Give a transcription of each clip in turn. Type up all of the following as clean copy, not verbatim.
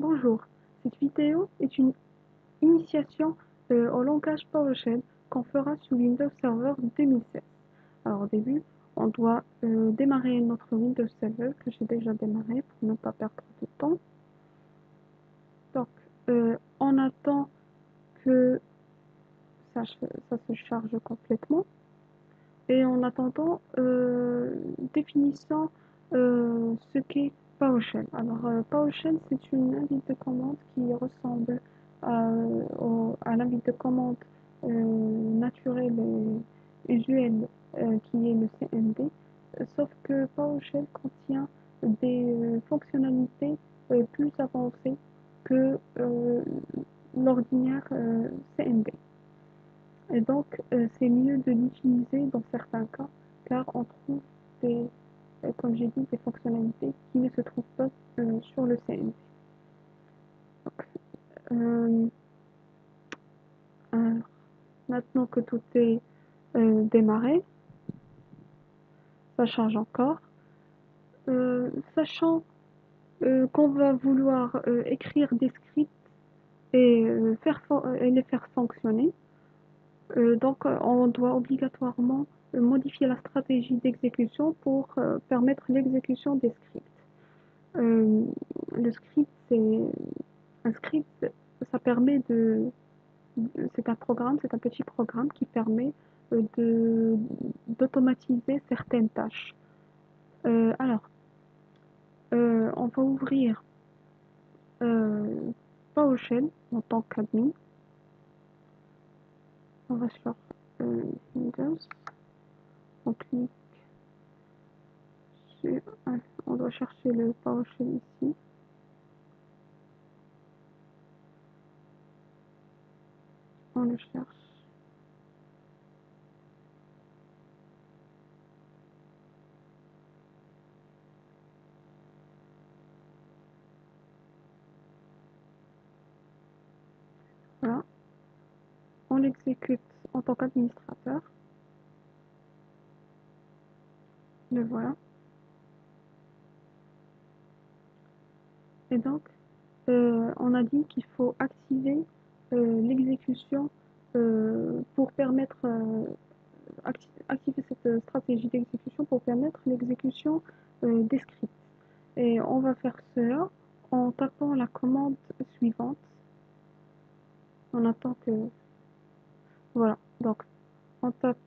Bonjour, cette vidéo est une initiation au langage PowerShell qu'on fera sous Windows Server 2016. Alors au début, on doit démarrer notre Windows Server que j'ai déjà démarré pour ne pas perdre de temps. Donc on attend que ça se charge complètement. Et en attendant, définissons ce qu'est PowerShell. Alors, PowerShell, c'est une invite de commande qui ressemble à l'invite de commande naturelle et usuelle qui est le CMD, sauf que PowerShell contient des fonctionnalités plus avancées que l'ordinaire CMD. Et donc, c'est mieux de l'utiliser dans certains cas, car on trouve des, comme j'ai dit, des fonctionnalités qui ne se trouvent pas sur le CMD. Donc, euh, alors, maintenant que tout est démarré, ça change encore. Sachant qu'on va vouloir écrire des scripts et, et les faire fonctionner, donc, on doit obligatoirement modifier la stratégie d'exécution pour permettre l'exécution des scripts. Euh, le script, un script, ça permet c'est un programme, c'est un petit programme qui permet d'automatiser certaines tâches. Alors, on va ouvrir PowerShell en tant qu'admin. On va sur Windows, on clique sur, on doit chercher le PowerShell ici. On le cherche. Voilà. On l'exécute en tant qu'administrateur. Le voilà. Et donc, on a dit qu'il faut activer l'exécution pour permettre activer cette stratégie d'exécution pour permettre l'exécution des scripts. Et on va faire cela en tapant la commande suivante. On attend que voilà. Donc, on tape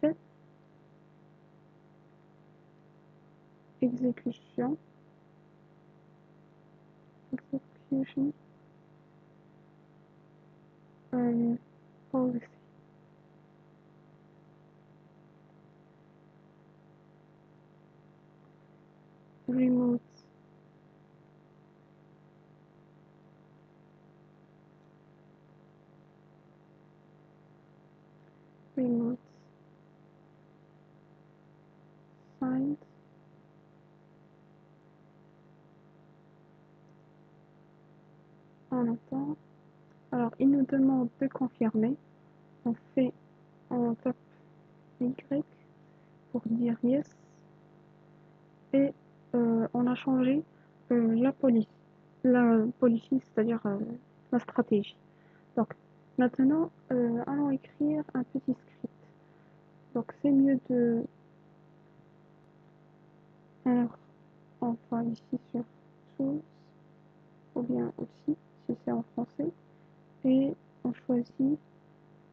set exécution execution policy. Remote remote signed. On attend. Alors, il nous demande de confirmer. On tape Y pour dire yes. Et on a changé la policy. La policy, c'est-à-dire la stratégie. Donc, maintenant, allons écrire un petit script. Donc, c'est mieux de... Alors, on va ici sur Tools, ou bien Outils, si c'est en français. Et on choisit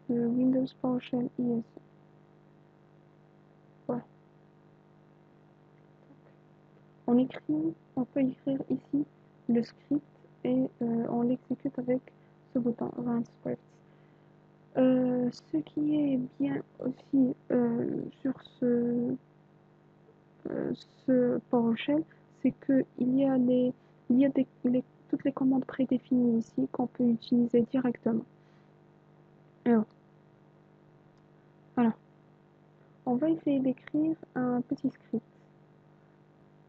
le Windows PowerShell ISE. Voilà. On peut écrire ici le script et on l'exécute avec ce bouton Run Script. Ce qui est bien aussi sur ce PowerShell, c'est qu'il y a, toutes les commandes prédéfinies ici qu'on peut utiliser directement. Alors, voilà. On va essayer d'écrire un petit script.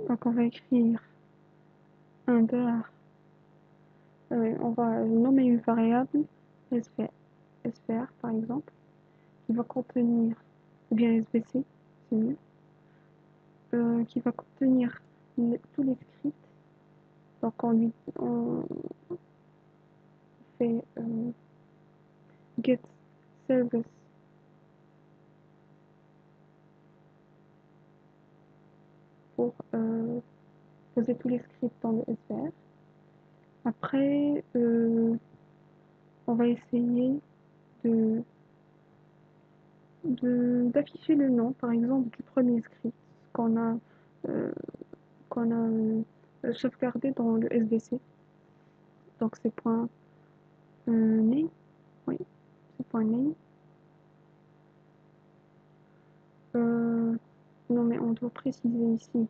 Donc on va écrire un dollar. On va nommer une variable SVR par exemple, qui va contenir, ou bien SVC, c'est mieux, qui va contenir tous les scripts. Donc on fait get service pour poser tous les scripts dans le SVR. Après, on va essayer de d'afficher le nom, par exemple, du premier script qu'on a, euh, qu'on a sauvegardé dans le SVC. Donc c'est point name, oui, c'est point name. Non mais on doit préciser ici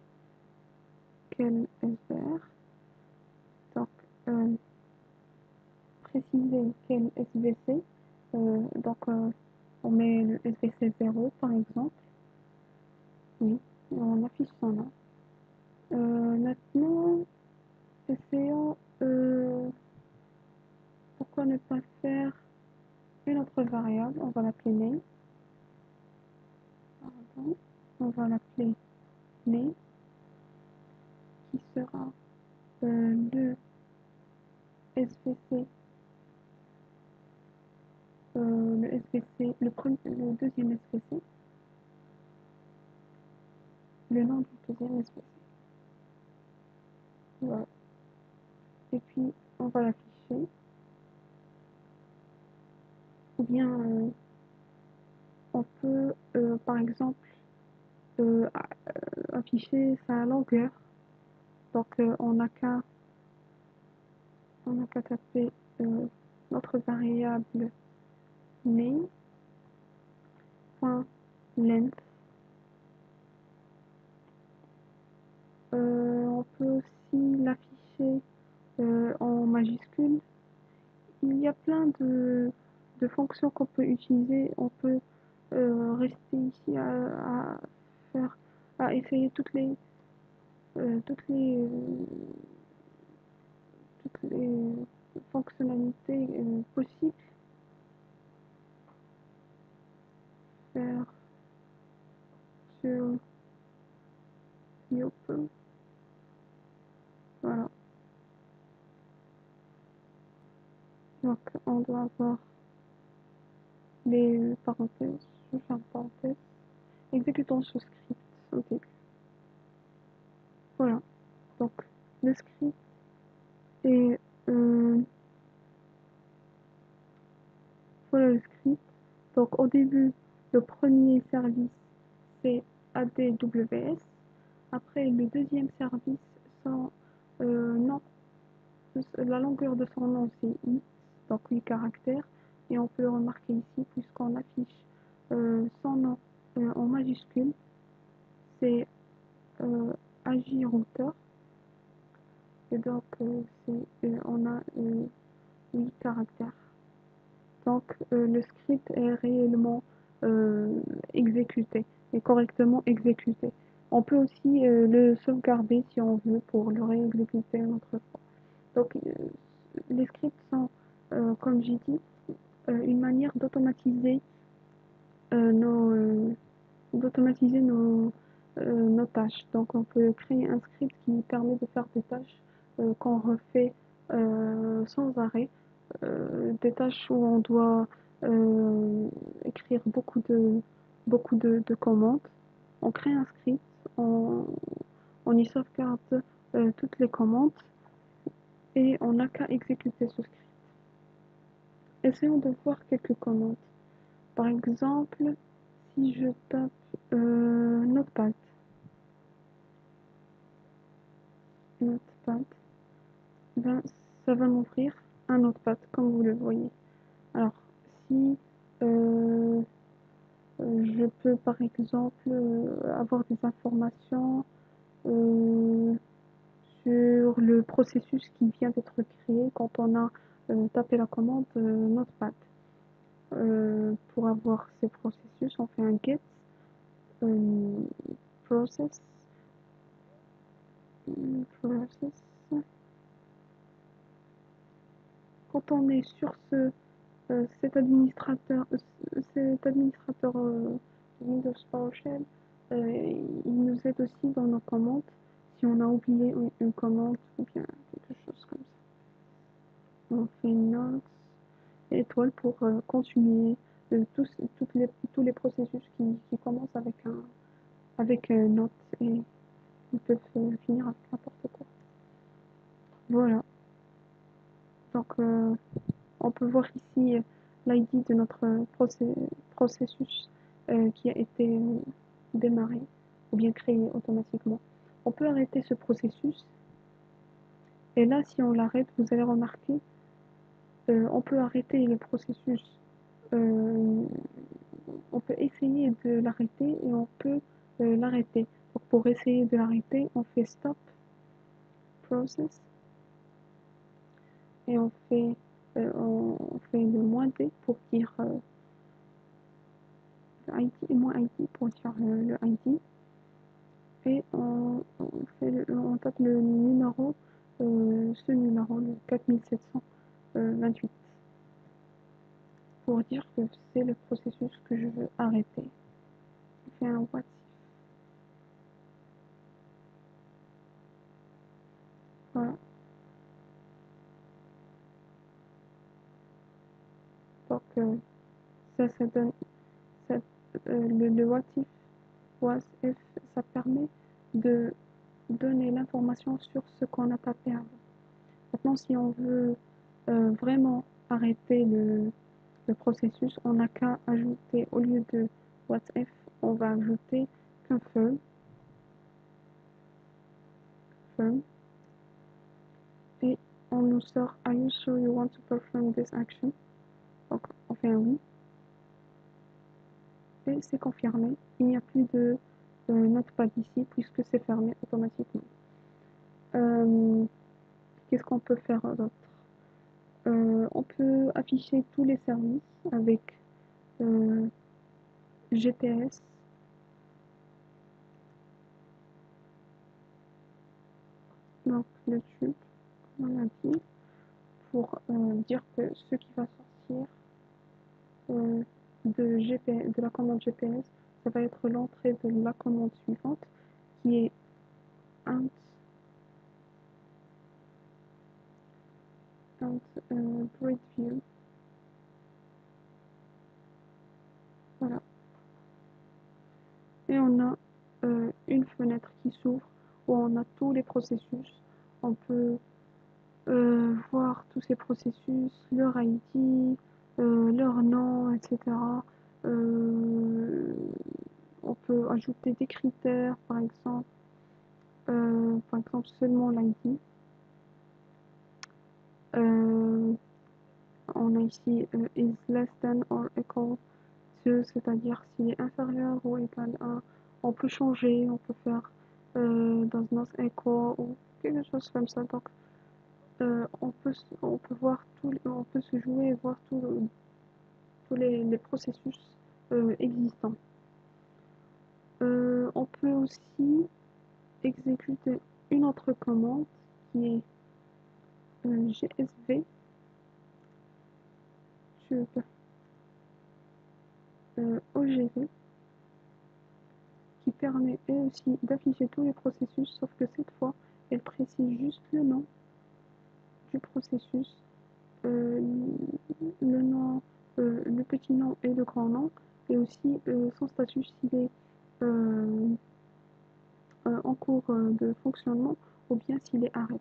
quel SVR. Donc préciser quel SVC. Donc on met le SVC 0 par exemple. Oui, on affiche son nom. Maintenant, essayons pourquoi ne pas faire une autre variable. On va l'appeler name. Pardon. On va l'appeler name qui sera le SVC, le deuxième SVC, le nom du deuxième SVC. Voilà. Et puis on va l'afficher. Ou bien on peut par exemple afficher sa longueur. Donc on n'a qu'à taper notre variable name.length. On peut aussi l'afficher en majuscule. Il y a plein de fonctions qu'on peut utiliser. On peut rester ici faire, à essayer toutes les, toutes les fonctionnalités possibles. Faire sur Yopo. Voilà. Donc on doit avoir les parenthèses. Je vais faire parenthèse. Exécutons ce script au début. Voilà. Donc le script est voilà le script. Donc au début, le premier service c'est ADWS. Après le deuxième service, son nom, la longueur de son nom c'est 8, donc 8 caractères. Et on peut le remarquer ici puisqu'on affiche son nom en majuscule, c'est AJ Router. Et donc on a 8 caractères. Donc le script est réellement exécuté et correctement exécuté. On peut aussi le sauvegarder si on veut pour le réexécuter une autre fois. Donc les scripts sont, comme j'ai dit, une manière euh, nos, euh, d'automatiser nos tâches. Donc on peut créer un script qui permet de faire des tâches qu'on refait sans arrêt, des tâches où on doit écrire beaucoup de commandes. On crée un script, on y sauvegarde toutes les commandes et on n'a qu'à exécuter ce script. Essayons de voir quelques commandes. Par exemple, si je tape Notepad, Notepad, ben, ça va m'ouvrir un Notepad comme vous le voyez. Alors, si je peux par exemple avoir des informations euh, sur le processus qui vient d'être créé quand on a tapé la commande Notepad. Pour avoir ces processus, on fait un get process, process. Quand on est sur cet administrateur Windows PowerShell, il nous aide aussi dans nos commandes. Si on a oublié une commande ou bien quelque on fait une note, étoile pour continuer tous les processus qui commencent avec note et ils peuvent finir avec n'importe quoi. Voilà, donc on peut voir ici l'ID de notre processus qui a été démarré ou bien créé automatiquement. On peut arrêter ce processus et là, si on l'arrête, vous allez remarquer, on peut arrêter le processus. euh, on peut essayer de l'arrêter et on peut l'arrêter. Donc pour essayer de l'arrêter, on fait stop process et on fait le moins D pour dire le ID et moins ID pour dire le ID. Et on tape le numéro, ce numéro, le 4728, pour dire que c'est le processus que je veux arrêter. On fait un what if. Voilà. Donc ça donne ça, le what if, ça permet de donner l'information sur ce qu'on a tapé avant. Maintenant, si on veut vraiment arrêter le processus, on n'a qu'à ajouter, au lieu de what if, on va ajouter confirm, et on nous sort are you sure you want to perform this action? Donc on fait un oui, et c'est confirmé. Il n'y a plus de notepad ici puisque c'est fermé automatiquement. Qu'est-ce qu'on peut faire d'autre? On peut afficher tous les services avec GPS, donc le tube, comme on a dit, pour dire que ce qui va sortir de la commande GPS, ça va être l'entrée de la commande suivante qui est int breadview. Voilà. Et on a une fenêtre qui s'ouvre où on a tous les processus. On peut voir tous ces processus, leur ID, leur nom, etc. On peut ajouter des critères, par exemple seulement l'ID. On a ici is less than or equal to, c'est-à-dire s'il est inférieur ou égal à. On peut changer, on peut faire does not equal ou quelque chose comme ça. Donc on peut voir on peut se jouer et voir tous les processus existants. On peut aussi exécuter une autre commande qui est GSV tube OGV qui permet elle aussi d'afficher tous les processus, sauf que cette fois elle précise juste le nom du processus, euh, le nom, le petit nom et le grand nom, et aussi son statut s'il est en cours de fonctionnement ou bien s'il est arrêté.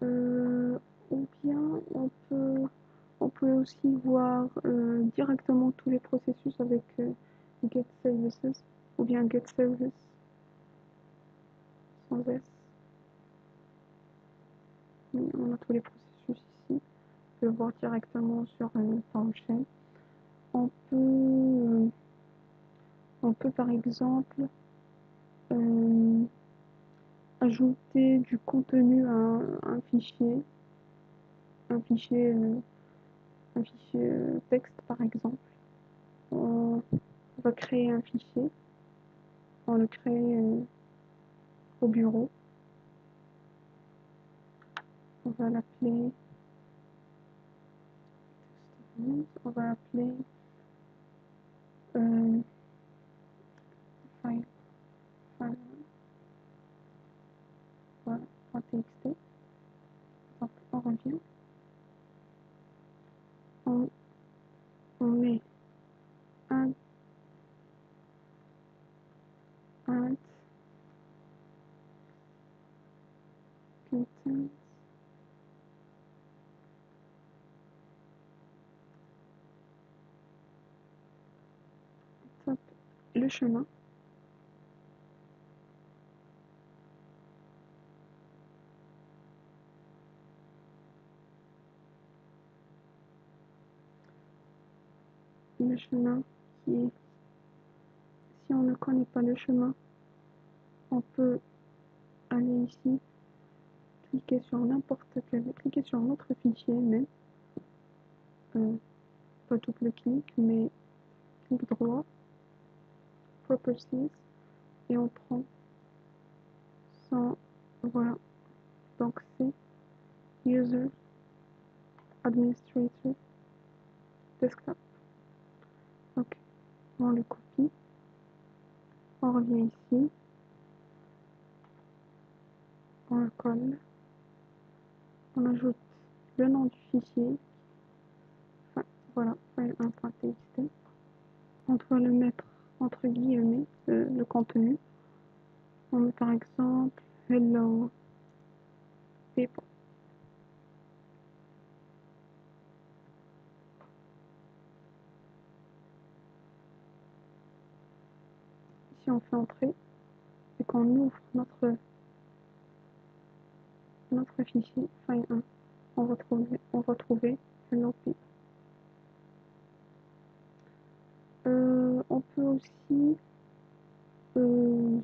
Ou bien on peut aussi voir directement tous les processus avec get services ou bien get service sans S. On a tous les processus ici. On peut le voir directement sur PowerShell. On peut, on peut par exemple ajouter du contenu à un fichier, un fichier, un fichier texte par exemple. On va créer un fichier, on le crée au bureau. On va l'appeler on va appeler file, file voilà, .txt. Donc on revient. le chemin. Le chemin qui est... Si on ne connaît pas le chemin, on peut aller ici, cliquer sur n'importe quel, cliquer sur notre fichier même, pas double clic, mais clic droit, Properties, et on prend son, voilà, donc c'est User Administrator Desktop. Ok, on le copie, on revient ici, on le colle, on ajoute le nom du fichier, enfin voilà, file1.txt, on doit le mettre entre guillemets, le contenu, on met par exemple Hello people. Si on fait entrer et qu'on ouvre notre fichier file1, on va trouver Hello people. On peut aussi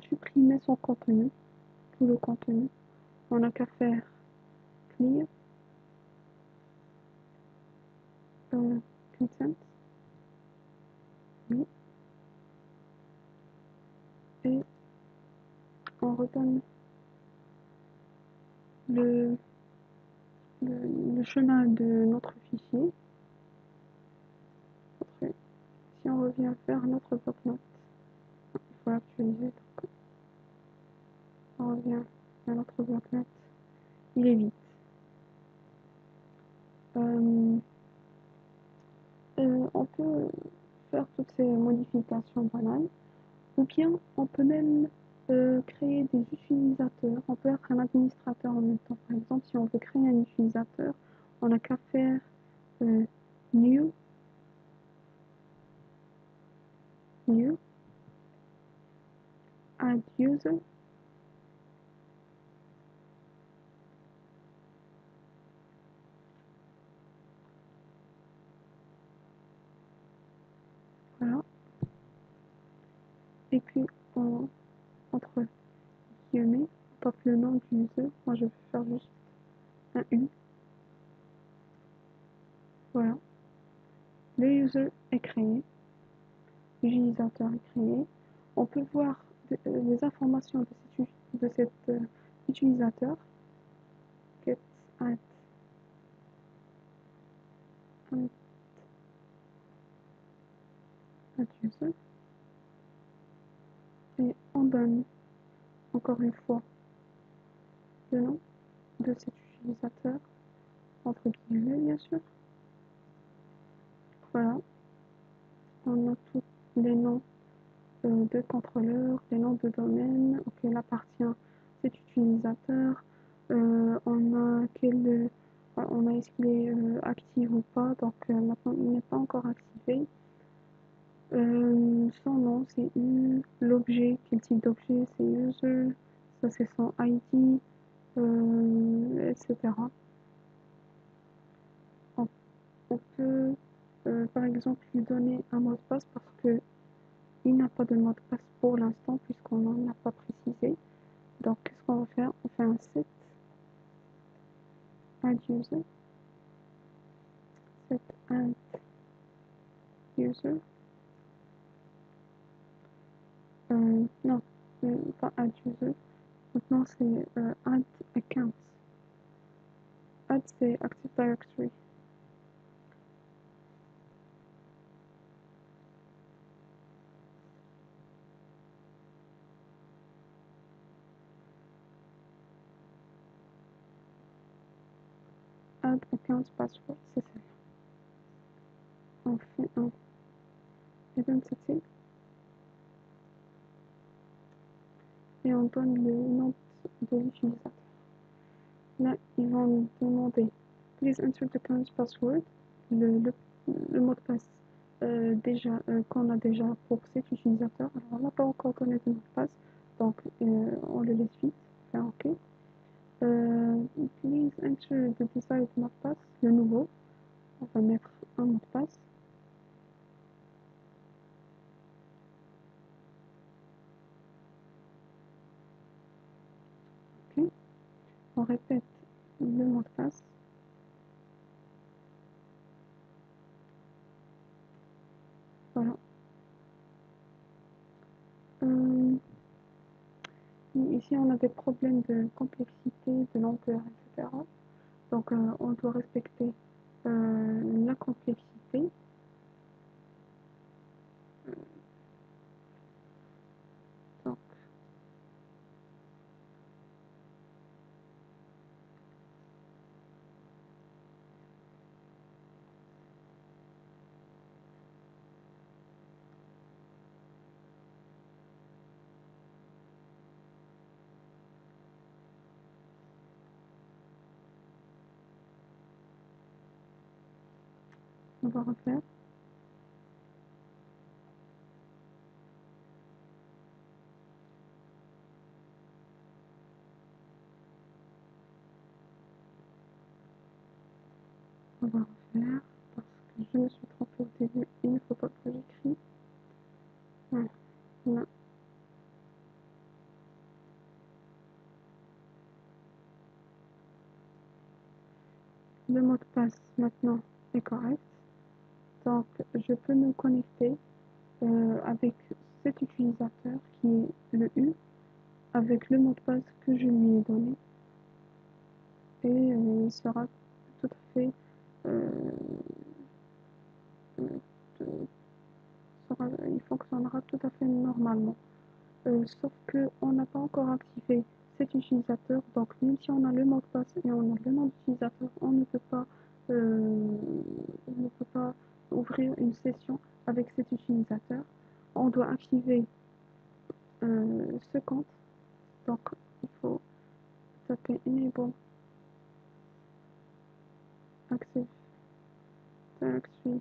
supprimer son contenu, tout le contenu. On n'a qu'à faire clear, consent, oui, et on redonne le, le chemin de notre fichier. Après, si on revient faire notre bloc-notes, il faut l'actualiser, donc on revient à notre bloc-notes, il est vide. On peut faire toutes ces modifications banales, ou bien on peut même créer des utilisateurs. On peut être un administrateur en même temps. Par exemple, si on veut créer un utilisateur, on n'a qu'à faire new, add user, voilà. Et puis entre guillemets, on tape le nom du user. Moi, je vais faire juste un U. Voilà. Le user est créé, l'utilisateur est créé. On peut voir les informations de cet utilisateur. Get add user. Et on donne encore une fois le nom de cet utilisateur, entre guillemets bien sûr. Voilà, on a tous les noms de contrôleurs, les noms de domaine auxquels appartient cet utilisateur. On a est-ce qu'il est actif ou pas, donc maintenant il n'est pas encore activé. Son nom c'est U, l'objet, quel type d'objet c'est user, ça c'est son ID, etc. On peut par exemple lui donner un mot de passe parce que il n'a pas de mot de passe pour l'instant puisqu'on n'en a pas précisé. Donc qu'est-ce qu'on va faire? On fait un set add user, set add user, non, pas add user, maintenant c'est add account. Add c'est Active Directory. Add account password, c'est ça. On fait un identity et on donne le nom de l'utilisateur. Là, ils vont nous demander please enter the account password, le mot de passe qu'on a déjà pour cet utilisateur. Alors, on n'a pas encore connaît le mot de passe, donc on le laisse vite, faire OK. Please enter the desired mot de passe, le nouveau. On va mettre un mot de passe. OK. On répète le mot de passe. Voilà. Ici, on a des problèmes de complexité, de longueur, etc. Donc, on doit respecter la complexité. Donc, on va refaire. On va refaire parce que je me suis trompée au début. Il ne faut pas que j'écris. Voilà. Là. Le mot de passe maintenant est correct. Donc, je peux me connecter avec cet utilisateur qui est le U, avec le mot de passe que je lui ai donné. Et il sera tout à fait euh, il fonctionnera tout à fait normalement. Sauf qu'on n'a pas encore activé cet utilisateur, donc même si on a le mot de passe et on a le nom d'utilisateur, on ne peut pas ouvrir une session avec cet utilisateur. On doit activer ce compte, donc il faut taper Enable Active Directory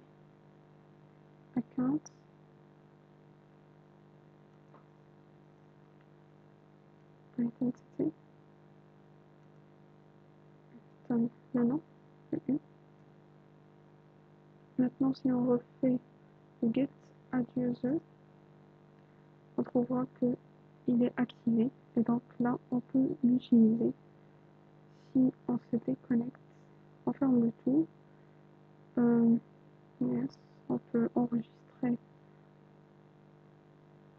Account. Identity, donne le nom, le U. Maintenant, si on refait Get Add User, on trouvera qu'il est activé et donc là, on peut l'utiliser. Si on se déconnecte, on ferme le tout. Yes, on peut enregistrer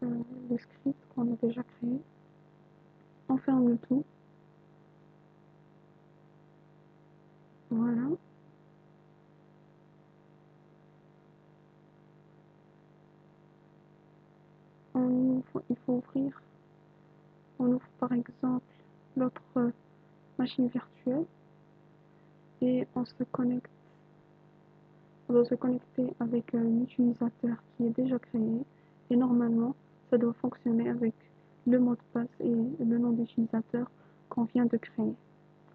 le script qu'on a déjà créé. On ferme le tout. Voilà. Il faut ouvrir. On ouvre par exemple l'autre machine virtuelle et on doit se connecter avec un utilisateur qui est déjà créé et normalement ça doit fonctionner avec le mot de passe et le nom d'utilisateur qu'on vient de créer.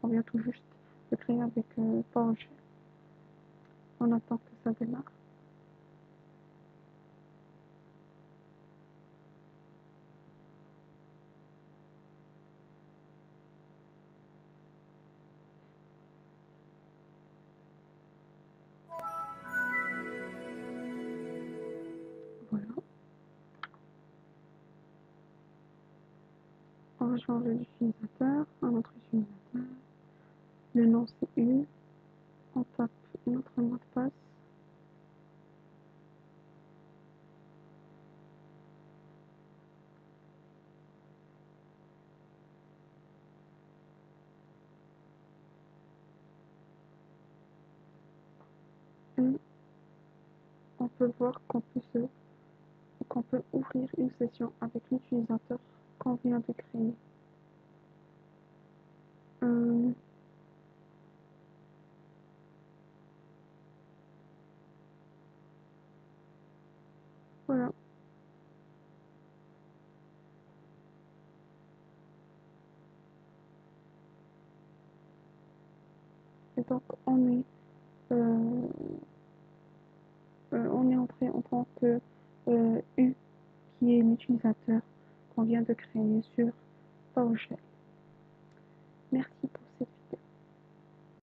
On vient tout juste de créer avec PowerShell. On attend que ça démarre. Voilà. On va changer d'utilisateur, un autre utilisateur. Le nom c'est U. On tape notre mot de passe. Et on peut voir qu'on peut ouvrir une session avec l'utilisateur qu'on vient de créer. Euh, voilà. Et donc on est en train rentrer en tant que U, qui est l'utilisateur qu'on vient de créer sur PowerShell. Merci pour